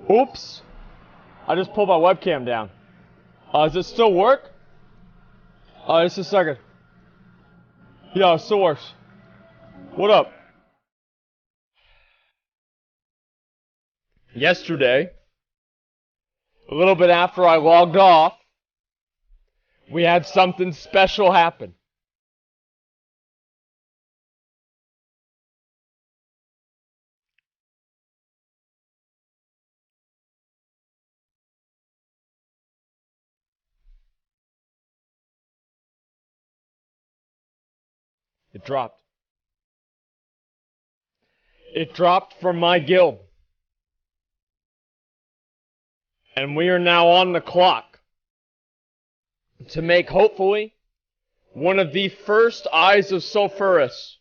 Oops. I just pulled my webcam down. Does it still work? Just a second. Yeah, it still works. What up? Yesterday, a little bit after I logged off, we had something special happen. It dropped. It dropped from my guild. And we are now on the clock to make, hopefully, one of the first Eyes of Sulfuras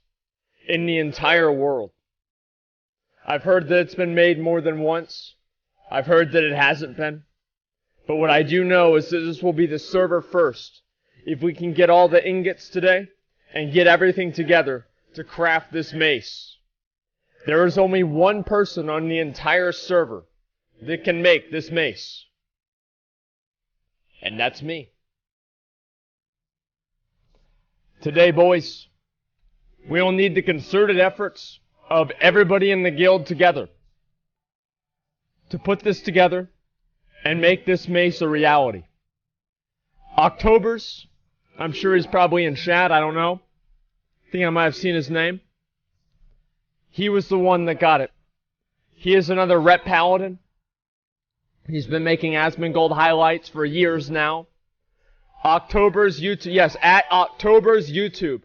in the entire world. I've heard that it's been made more than once. I've heard that it hasn't been. But what I do know is that this will be the server first. If we can get all the ingots today and get everything together to craft this mace. There is only one person on the entire server that can make this mace. And that's me. Today, boys, we'll need the concerted efforts of everybody in the guild together to put this together and make this mace a reality. October's, I'm sure he's probably in chat, I don't know. I think I might have seen his name. He was the one that got it. He is another Ret Paladin. He's been making Asmongold highlights for years now. October's YouTube, yes, at October's YouTube.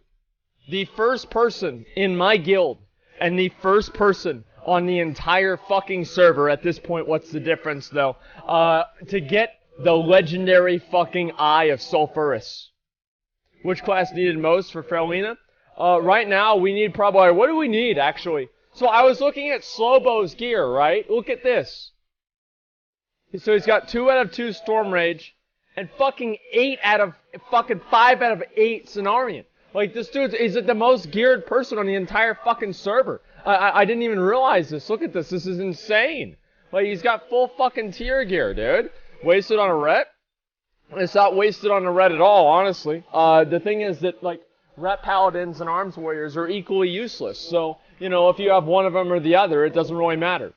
The first person in my guild, and the first person on the entire fucking server, at this point, what's the difference though, to get the legendary fucking Eye of Sulfuras. Which class needed most for Frelina? Right now, we need probably, what do we need, actually? So I was looking at Slowbo's gear, right? Look at this. So he's got 2 out of 2 Storm Rage, and fucking 5 out of 8 Cenarian. Like, this dude is the most geared person on the entire fucking server. I didn't even realize this. Look at this. This is insane. Like, he's got full fucking tier gear, dude. Wasted on a Ret? It's not wasted on a Ret at all, honestly. The thing is that, like, Ret Paladins and Arms Warriors are equally useless. So, you know, if you have one of them or the other, it doesn't really matter.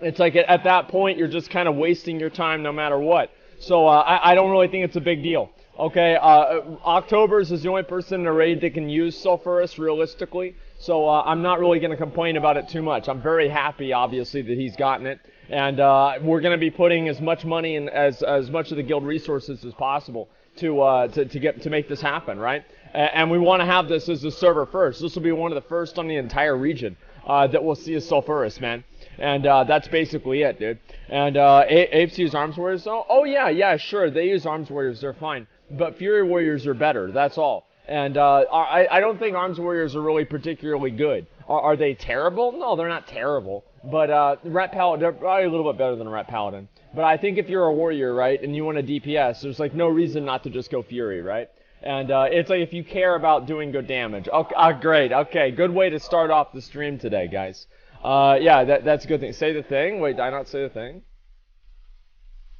It's like, at that point, you're just kind of wasting your time no matter what. So, I don't really think it's a big deal. Okay, October's is the only person in the raid that can use Sulfuras, realistically. So, I'm not really going to complain about it too much. I'm very happy, obviously, that he's gotten it. And, we're going to be putting as much money in as much of the guild resources as possible to make this happen, right? And we want to have this as the server first. This will be one of the first on the entire region that we'll see as Sulfuras, man. And that's basically it, dude. And Apes use Arms Warriors, though? Oh, yeah, sure. They use Arms Warriors. They're fine. But Fury Warriors are better. That's all. And I don't think Arms Warriors are really particularly good. Are they terrible? No, they're not terrible. But Ret Paladin, they're probably a little bit better than a Ret Paladin. But I think if you're a warrior, right, and you want a DPS, there's like no reason not to just go Fury, right? And it's like if you care about doing good damage. Okay, great. Okay, good way to start off the stream today, guys. Yeah, that's a good thing. Say the thing. Wait, did I not say the thing?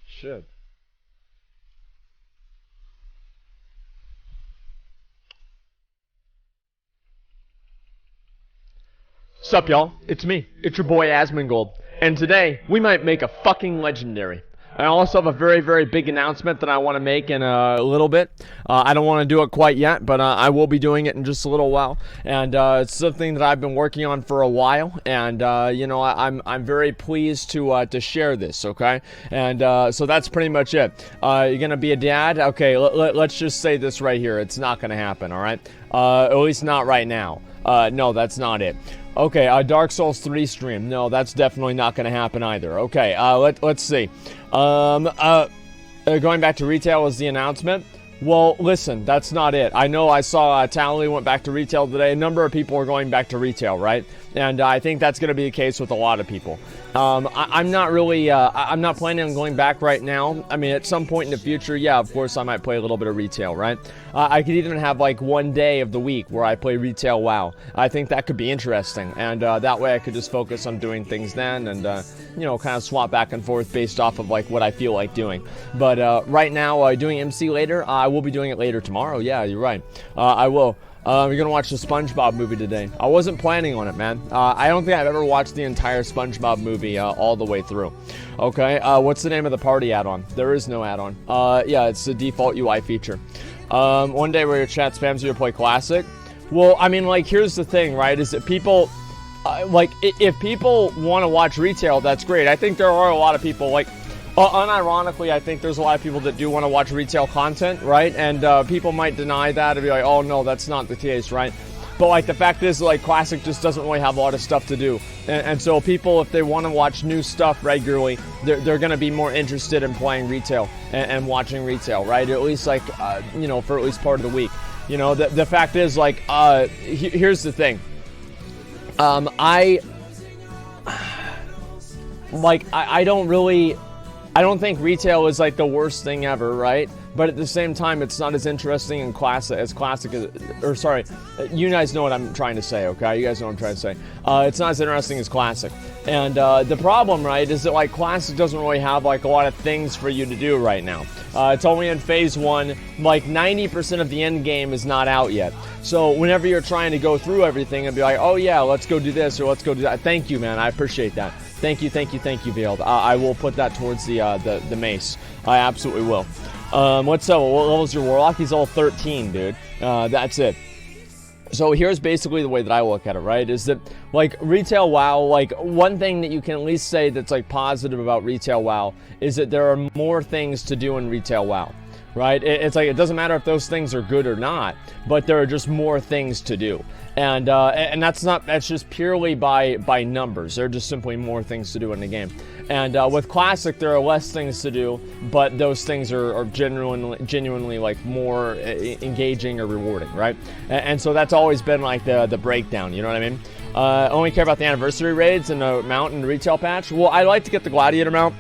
Shit. Sup, y'all? It's me. It's your boy Asmongold. And today, we might make a fucking legendary. I also have a very, very big announcement that I want to make in a little bit. I don't want to do it quite yet, but I will be doing it in just a little while. And it's something that I've been working on for a while. And, you know, I'm very pleased to share this, okay? And so that's pretty much it. You're going to be a dad? Okay, let's just say this right here. It's not going to happen, all right? At least not right now. No, that's not it. Okay, Dark Souls 3 stream. No, that's definitely not going to happen either. Okay, let's see. Going back to retail is the announcement. Well, listen, that's not it. I know I saw Tally went back to retail today. A number of people are going back to retail, right? And I think that's going to be the case with a lot of people. I'm not really, I'm not planning on going back right now. I mean, at some point in the future, yeah, of course, I might play a little bit of retail, right? I could even have like one day of the week where I play retail WoW. I think that could be interesting. And that way I could just focus on doing things then and, you know, kind of swap back and forth based off of like what I feel like doing. But right now, doing MC later, I will be doing it later tomorrow. Yeah, you're right. I will. We're gonna watch the SpongeBob movie today. I wasn't planning on it, man. I don't think I've ever watched the entire SpongeBob movie all the way through. Okay, what's the name of the party add-on? There is no add-on. Yeah, it's the default UI feature. One day where your chat spams you to play Classic. Well, I mean, like, here's the thing, right? Is that people, like, if people want to watch retail, that's great. I think there are a lot of people, like, unironically, I think there's a lot of people that do want to watch retail content, right? And people might deny that and be like, oh, no, that's not the case, right? But, like, the fact is, like, Classic just doesn't really have a lot of stuff to do. And so people, if they want to watch new stuff regularly, they're going to be more interested in playing retail and watching retail, right? At least, like, you know, for at least part of the week. You know, the fact is, like, here's the thing. I don't think retail is like the worst thing ever, right? But at the same time, it's not as interesting and classic, or sorry, you guys know what I'm trying to say, okay? You guys know what I'm trying to say. It's not as interesting as classic. And the problem, right, is that like classic doesn't really have like a lot of things for you to do right now. It's only in phase 1, like 90% of the end game is not out yet. So whenever you're trying to go through everything and be like, oh yeah, let's go do this or let's go do that. Thank you, man. I appreciate that. Thank you, Veiled. I will put that towards the mace. I absolutely will. What's up? What level is your Warlock? He's all 13, dude. That's it. So here's basically the way that I look at it, right? Is that, like, retail WoW, like, one thing that you can at least say that's, like, positive about retail WoW is that there are more things to do in retail WoW, right? It's like, it doesn't matter if those things are good or not, but there are just more things to do. And that's just purely by numbers. There are just simply more things to do in the game. And with Classic, there are less things to do, but those things are genuinely like more engaging or rewarding, right? And so that's always been like the breakdown, you know what I mean? Only care about the anniversary raids and the mount and the retail patch. Well, I like to get the Gladiator mount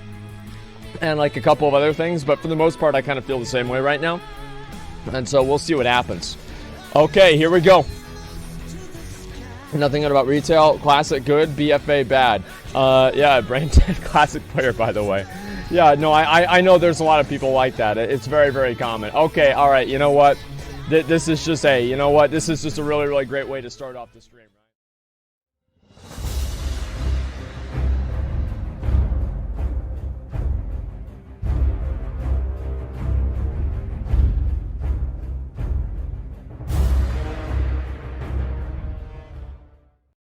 and like a couple of other things, but for the most part, I kind of feel the same way right now. And so we'll see what happens. Okay, here we go. Nothing good about retail. Classic good. BFA bad. Yeah, brain dead classic player, by the way. Yeah, no, I know there's a lot of people like that. It's very, very common. Okay, all right. You know what? This is just a really, really great way to start off the stream.